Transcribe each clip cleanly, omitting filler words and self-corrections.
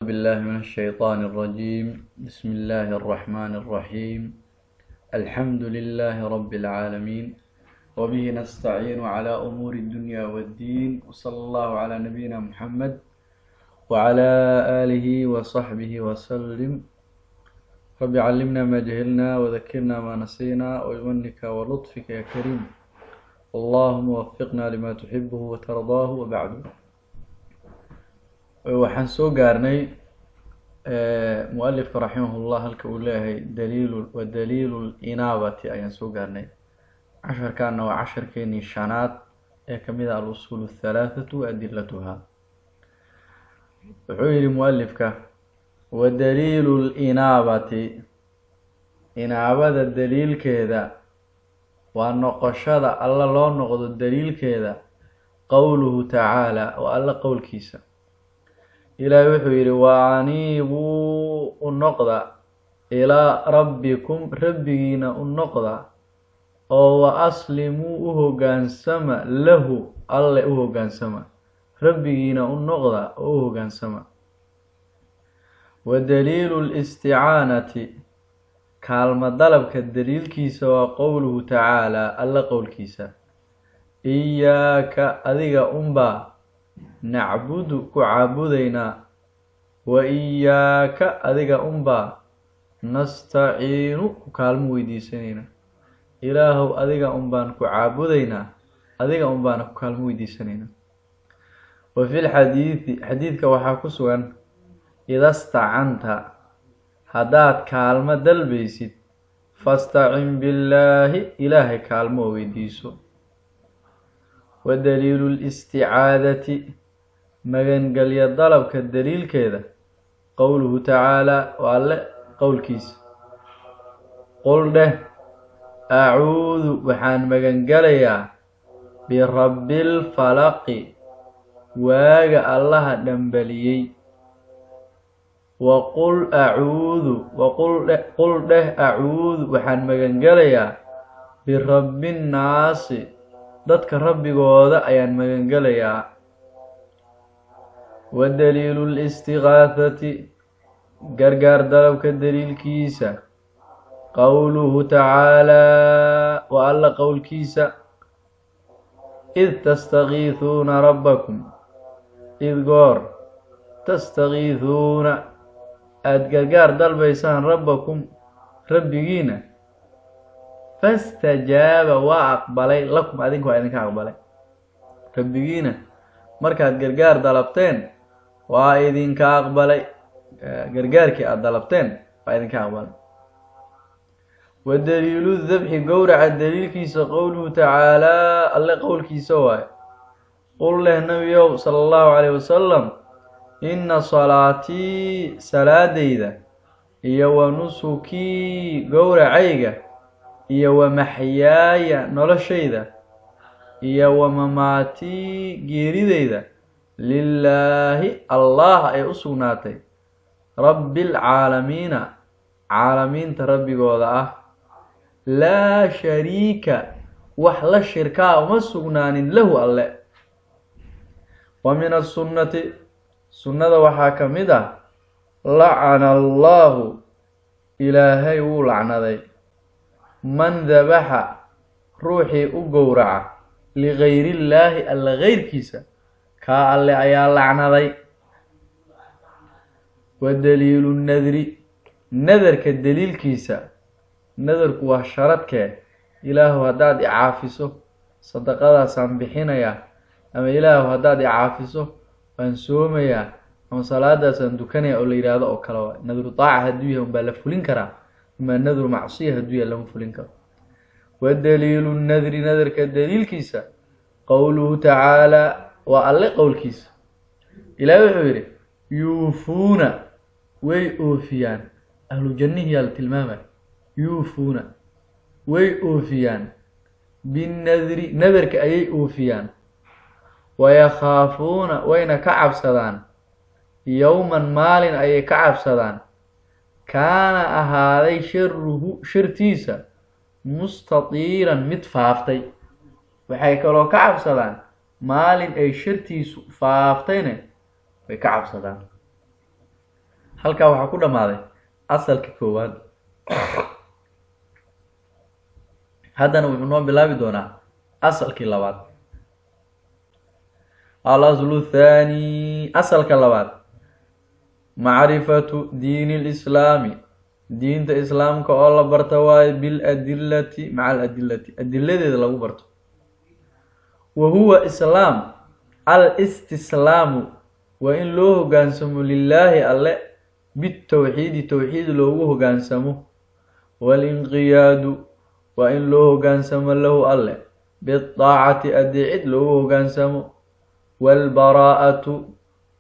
بالله من الشيطان الرجيم. بسم الله الرحمن الرحيم. الحمد لله رب العالمين، وبه نستعين على أمور الدنيا والدين، وصلى الله على نبينا محمد وعلى آله وصحبه وسلم. رب علمنا ما جهلنا وذكرنا ما نسينا وبمنك ولطفك يا كريم، اللهم وفقنا لما تحبه وترضاه. وبعد، waxaan soo gaarnay mualifka raximahullah halka uu leeyahay daliilu inaabati ayaan soo gaarnay. casharkaana waa casharkeenii shanaad ee kamid ah al-usul الثلاثة وأدلتها. wuxuu yihi mualifka wadaliilu linaabati, inaabada daliilkeeda waa noqoshada alla loo noqdo daliilkeeda qowluhu tacaala, waa alla qowlkiisa. ilaahay wuxuu yihi waaniibuu u noqda ilaa rabbikum, rabbigiina u noqda oo wa aslimuu u hogaansama lahu, alle u hogaansama, rabbigiina u noqda oo u hogaansama. wadaliilu listicaanati, kaalmo dalabka daliilkiisa waa qowluhu tacaala, alla qowlkiisa. iyaaka adiga unbaa nacbudu ku caabudaynaa, wa iyaaka adiga unbaa nastaciinu ku kaalmo weydiisanaynaa. ilaahow adiga unbaan ku caabudaynaa, adiga unbaana ku kaalmo weydiisanaynaa. wa fi lxadiidi, xadiidka waxaa ku sugan ida stacanta, haddaad kaalmo dalbaysid, fastacin billaahi, ilaahay kaalmo oo weydiiso. wadaliilu listicaadati, magangelya dalabka daliilkeeda qowluhu tacaala, waa alle qowlkiisa. qul dheh acuudu, waxaan magangelayaa birabbi lfalaqi, waaga allaha dhambaliyey. waqul acuudu, qul dheh acuudu, waxaan magangelayaa birabbi nnaasi, dadka rabbigooda ayaan magangelayaa. wadaliilu listigaahati, gargaar dalabka daliilkiisa qowluhu tacaalaa, waa alla qowlkiisa. id tastagiihuuna rabbakum, id goor tastagiihuuna aada gargaar dalbaysaan rabbakum, rabbigiina, fastajaaba waa aqbalay lakum, adinka waa idinka aqbalay. rabbigiina markaad gargaar dalabteen waa idinka aqbalay, gargaarkii aada dalabteen waa idinka aqbalay. wadaliilu dabxi, gowraca daliilkiisa qowluhu tacaalaa, alle qowlkiisa waaye. qul leh nabiyow sala allahu calayh wasalam, inna salaatii, salaadayda, iyo wa nusukii, gowracayga, iyo wa maxyaaya, noloshayda, iyo wa mamaatii, geeridayda, lilaahi, allah ay u sugnaatay, rabbilcaalamiina, caalamiinta rabbigooda ah. laa shariika, wax la shirkaa uma sugnaanin lahu alle. wa min asunnati, sunnada waxaa ka mid ah lacana allaahu, ilaahay wuu lacnaday, man dabaxa, ruuxii u gowraca, ligayriillaahi, alla geyrkiisa, kaa alle ayaa lacnaday. wadaliilu nadri, nadarka daliilkiisa, nadarku waa sharadkee. ilaahu haddaad icaafiso sadaqadaasaan bixinayaa, ama ilaahu haddaad icaafiso waan soomayaa, ama salaadaasaan dukanaya oo la yidhaahdo oo kale waa. nadru taaca hadduu yahay unbaa la fulin karaa, ama nadru macsiya hadduu yahay lama fulin karo. wadaliilu nadri, nadarka daliilkiisa qowluhu tacaalaa, waa alle qowlkiisa. ilaahay wuxuu yidhi yuufuuna, way oofiyaan, ahlu jannihiyaa la tilmaamaya. yuufuuna way oofiyaan, binadri, nadarka ayay oofiyaan. wayakhaafuuna, wayna ka cabsadaan, yowman maalin ayay ka cabsadaan, kaana ahaaday sharuhu, shartiisa, mustatiiran, mid faaftay. waxay kaloo ka cabsadaan maalin ay shartiisu faaftayna way ka cabsadaan. halkaa waxaa ku dhammaaday asalka koowaad. haddana wuxuu noo bilaabi doonaa asalkii labaad. al-aslu thaani, asalka labaad, macrifatu diini lislaami, diinta islaamka oo la barta waayo biladillati maca aladillati, adiladeeda lagu barto. wa huwa islaam al-istislaamu waa in loo hogaansamo lilaahi alle bitawxiidi, towxiid loogu hogaansamo. walinqiyaadu waa in loo hogaansamo lahu alle bidaacati, adeecid loogu hogaansamo. waalbaraa'atu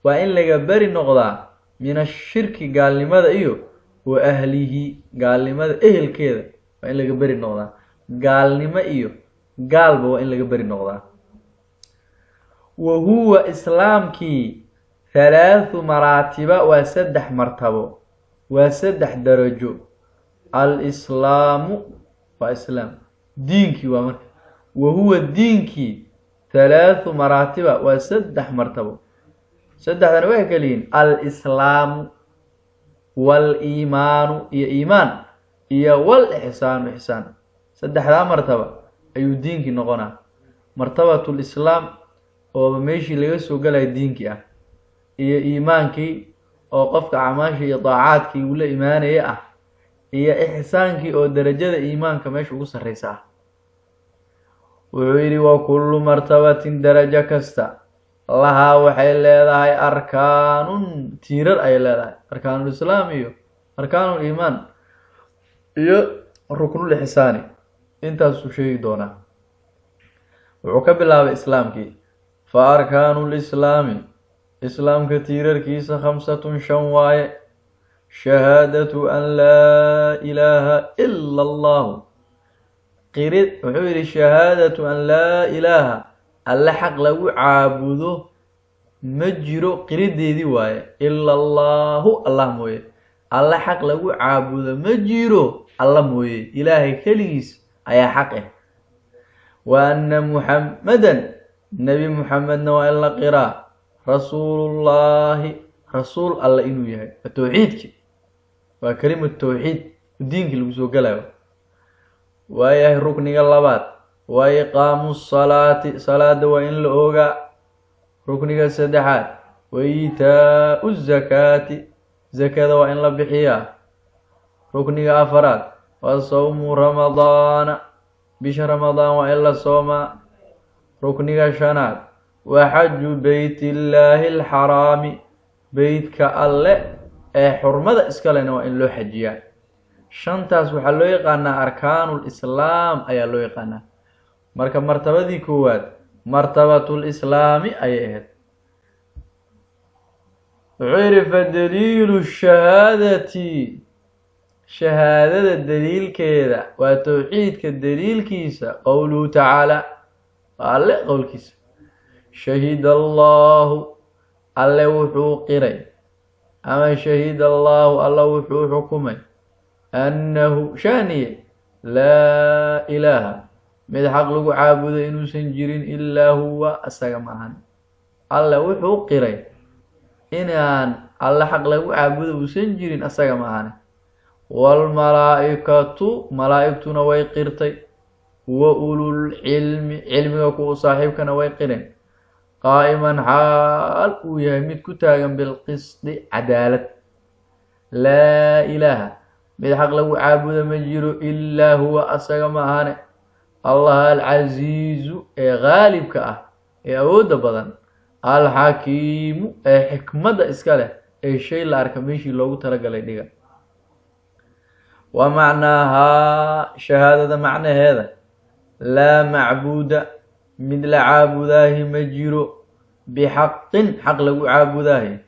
waa in laga beri noqdaa min ashirki, gaalnimada iyo wa ahlihi, gaalnimada ehelkeeda waa in laga beri noqdaa. gaalnimo iyo gaalba waa in laga beri noqdaa. wa huwa islaamkii halaathu maraatiba waa 3 martabo, waa 3 darajo. al-islaamu waa islaam, diinkii waa marka. wa huwa diinkii 3 maraatiba waa 3 martabo. 3dana waxay kala yihiin al-islaamu wal-iimaanu iyo iimaan iyo wal-ixsaanu ixsaan. 3daa martaba ayuu diinkii noqonaa. martabatul islaam oo meeshii laga soo galaya diinkii ah, iyo iimaankii oo qofka acmaasha iyo daacaadkii uu la imaanaya ah, iyo ixsaankii oo darajada iimaanka meesha ugu sarreysa ah. wuxuu yidhi wa kullu martabatin darajo kasta lahaa waxay leedahay arkaanun, tiirar ay leedahay. arkaanul islaam iyo arkaanul iimaan iyo ruknul ixsaani, intaasuu sheegi doonaa. wuxuu ka bilaabay islaamkii. fa arkaanul islaami, islaamka tiirarkiisa 5 waaye. shahaadatu an laa ilaaha ila allahu, qirid wuxuu yidhi shahaadatu an laa ilaaha, alle xaq lagu caabudo ma jiro, qirideedii waaye. ila allahu, allah mooye. alle xaq lagu caabudo ma jiro alla mooye, ilaahay keligiis ayaa xaq ah. wa anna muxammadan, nebi muxamedna waa in la qiraa rasuulullaahi, rasuul alle inuu yahay. waa towxiidki, waa kelimatu towxiid, diinkii lagu soo galayo. waayahay rukniga labaad waa iqaamu salaati, salaada waa in la oogaa. rukniga saddexaad wa iitaau zakaati, zakada waa in la bixiyaa. rukniga afaraad waa sawmu ramadaana, bisha ramadaan waa in la soomaa. rukniga shanaad waa xaju beytillaahi alxaraami, beytka alle ee xurmada iskalena waa in loo xajiyaa. 5taas waxaa loo yaqaanaa arkaanul islaam ayaa loo yaqaanaa. marka martabadii koowaad martabatul islaami ayay ahayd. wuxuu yidhi fa daliilu shahaadati, shahaadada daliilkeeda waa towxiidka daliilkiisa. qowluhu tacaala, waa alle qowlkiisa. shahida allaahu, alle wuxuu qiray, ama shahida allaahu, alla wuxuu xukumay, annahu shaaniye laa ilaaha, mid xaq lagu caabudo inuusan jirin ilaa huwa, asaga maahan. alle wuxuu qiray inaan alle xaq lagu caabudo uusan jirin, asaga maahan. waalmalaa'ikatu, malaa'igtuna way qirtay. wa ulul cilmi, cilmiga kuwa saaxiibkana way qireen. qaa'iman xaal uu yahay mid ku taagan bilqisdi, cadaalad. laa ilaaha, mid xaq lagu caabudo ma jiro ilaa huwa, asaga ma ahane. allah alcasiizu, ee qaalibka ah ee awoodda badan. alxakiimu, ee xikmadda iska leh, ee shay la arka meeshii loogu talagalay dhiga. wa macnaahaa, shahaadada macnaheeda, laa macbuuda, mid la caabudaahi ma jiro, bixaqin, xaq lagu caabudaahi,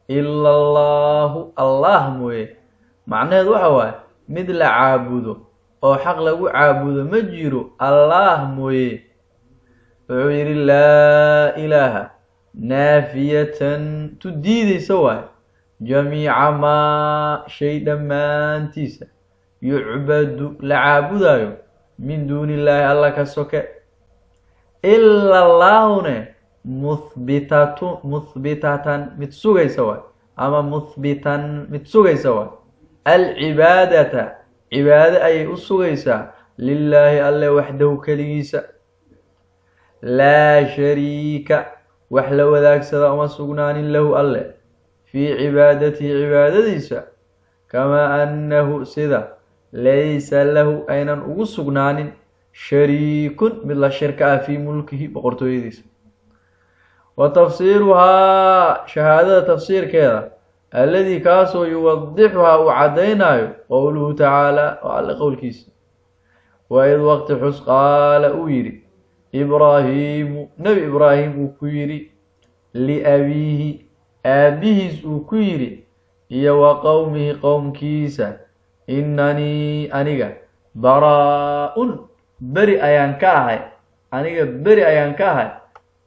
ila allaahu, allah mooye. macnaheedu waxa waaye mid la caabudo oo xaq lagu caabudo ma jiro allah mooye. wuxuu yidhi laa ilaaha, naafiyatan, tu diidaysa waaye jamiica maa, shay dhammaantiisa, yucbadu, la caabudaayo, min duuni illaahi, alla ka soke. ila allaahune muhbitatan, mid sugaysa waay, أما مثبتا متسوغيسا العبادة عبادة أي أسوغيسا لله الله وحده كليسا لا شريك وحلو ذاك سدا وما سغنان له الله في عبادته عبادتيسا كما أنه سدا ليس له أين سغنان شريك من لا شركة في ملكه بقرطويديس وتفسيرها شهادة تفسير كذا الذي كاسو يوضحها وعدينا قوله تعالى وعلى قول كيس وإذ وقت حس قال أويري إبراهيم نبي إبراهيم أكويري لأبيه أبيه أكويري إيا وقومه قوم كيسا إنني أنيقا براء بري أيان كاهي أنيقا بري أيان كاهي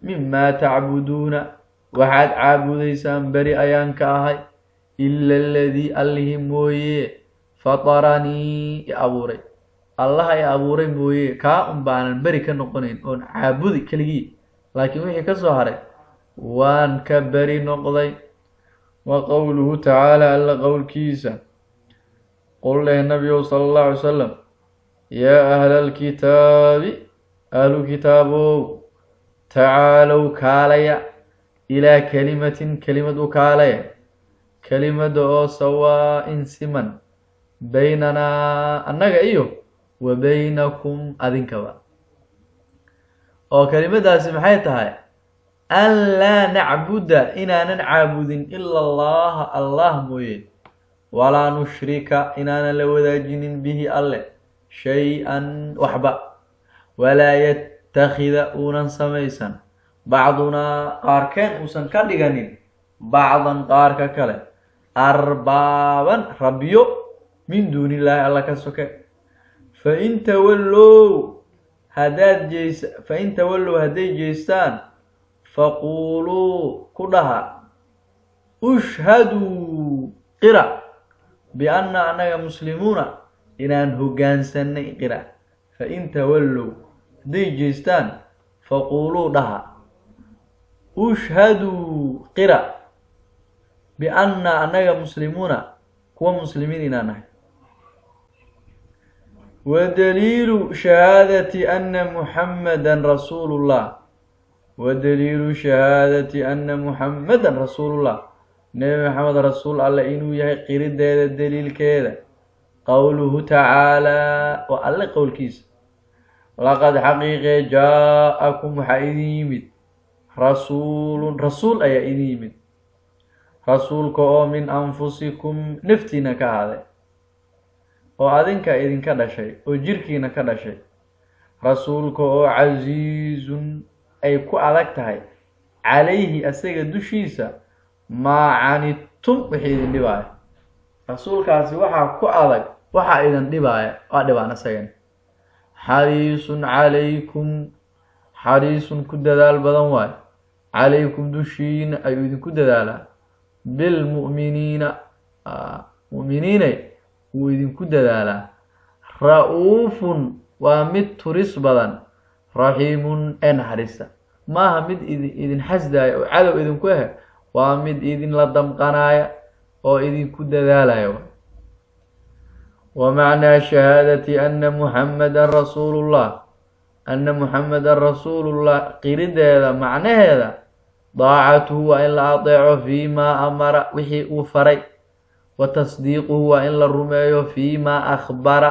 مما تعبدون وحد عابديسان بري أيان كاهي إلا الذي أله مويه فطرني يا أبوري الله يا أبوري مويه كا بانا بري كنقنين أون عابدي كلي لكن وحي كسوهري وان كبري نقضي وقوله تعالى ألا قول كيسا قل له النبي صلى الله عليه وسلم يا أهل الكتاب أهل كتابه تعالوا كاليا إلى كلمة كاليا كلمة سواء سمن بيننا أنك وبينكم أذنكوا أو كلمة سمحيتها أن لا نعبد إننا نعبد إلا الله مويه ولا نشرك إننا لوذاجن به الله شيئا وحبا ولا يتخذ أونا سميسا بعضنا قاركين أوسن كالدغانين بعضا قارك كله أربابا ربيو من دون الله الله كسوك فإن تولوا هدي جيستان فقولوا كلها أشهدوا قرأ بأن أننا مسلمون إنان هجان سنة قرأ فإن تولوا هدي جيستان فقولوا لها أشهدوا قرأ بأن أننا مسلمون كوا مسلمين إنانا ودليل شهادة أن محمدا رسول الله ودليل شهادة أن محمدا رسول الله نبي محمد رسول الله إنه يقرد هذا الدليل كذا قوله تعالى وألا قول كيس لقد حقيقة جاءكم حيث رسول أي إنيمت رسول كو من أنفسكم نفتنا كهذا وأذنك إذن كذا شيء وجركينا كذا شيء رسول كو عزيز أي كو أذكتها عليه أسيق دوشيسا ما عنتم بحيث دباية رسول كاسي وحا كو أذك وحا إذن دباية ودبانا سيغن حريص عليكم حريص كددال بدنواي عليكم دوشين أي إذن كددالا بالمؤمنين مؤمنين وإذن كددالا رؤوف ومد ترس بدن رحيم أن حريصة ما همد إذن حسدا أو عدو إذن كوه ومد إذن لدم قنايا أو إذن كددالا ومعنى شهادة أن محمد رسول الله أن محمد رسول الله قرد هذا معنى هذا ضاعته وإن أطيعه فيما أمر وحي أفري وتصديقه وإن الرمي فيما أخبر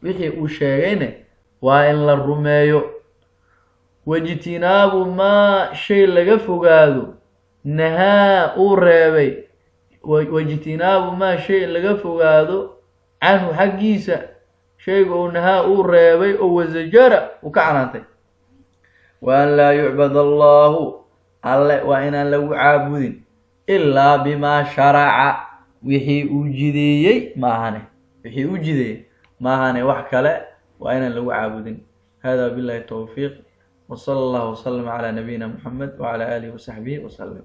وحي أشيغين وإن الرمي واجتناب ما شيء لغفو قادو نها أوريبي واجتناب ما شيء لغفو قادو عنه حقيسة شيء نها أوريبي وزجر وكعناتي وأن لا يعبد الله وإن لو عابد إلا بما شرع وحي أجدي ما هني وحكلا وإن لو عابد هذا بالله التوفيق وصلى الله وسلم على نبينا محمد وعلى آله وصحبه وسلم.